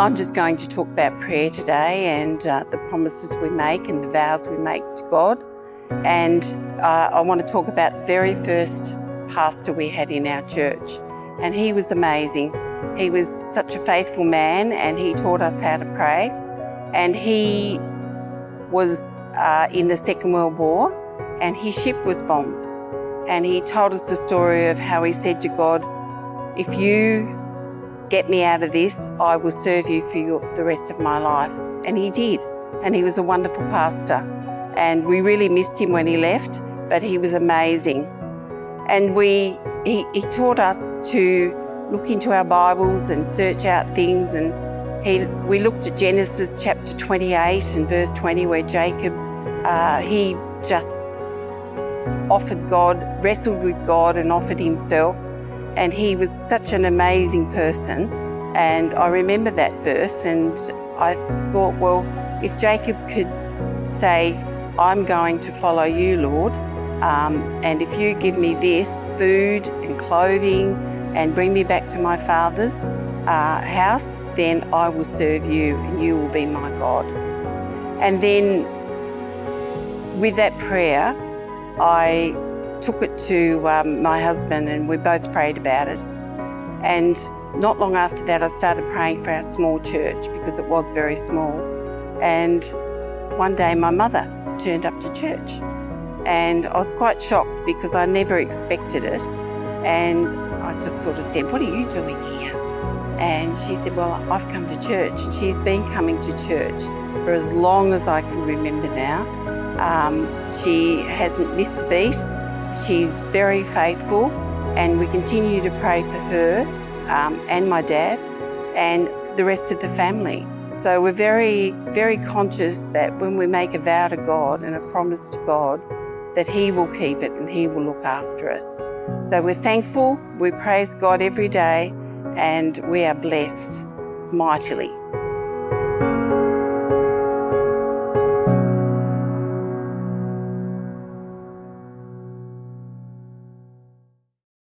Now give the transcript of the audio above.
I'm just going to talk about prayer today and the promises we make and the vows we make to God. And I want to talk about the very first pastor we had in our church. And he was amazing. He was such a faithful man and he taught us how to pray. And he was in the Second World War and his ship was bombed. And he told us the story of how he said to God, if you get me out of this, I will serve you for the rest of my life. And he did. And he was a wonderful pastor. And we really missed him when he left, but he was amazing. And he taught us to look into our Bibles and search out things. And we looked at Genesis chapter 28 and verse 20, where Jacob, he just offered God, wrestled with God and offered himself. And he was such an amazing person. And I remember that verse and I thought, well, if Jacob could say, I'm going to follow you, Lord, and if you give me this food and clothing and bring me back to my father's house, then I will serve you and you will be my God. And then with that prayer, I took it to my husband and we both prayed about it. And not long after that, I started praying for our small church because it was very small. And one day my mother turned up to church and I was quite shocked because I never expected it. And I just sort of said, what are you doing here? And she said, well, I've come to church. And she's been coming to church for as long as I can remember now. She hasn't missed a beat. She's very faithful and we continue to pray for her and my dad and the rest of the family. So we're very, very conscious that when we make a vow to God and a promise to God, that He will keep it and He will look after us. So we're thankful, we praise God every day and we are blessed mightily.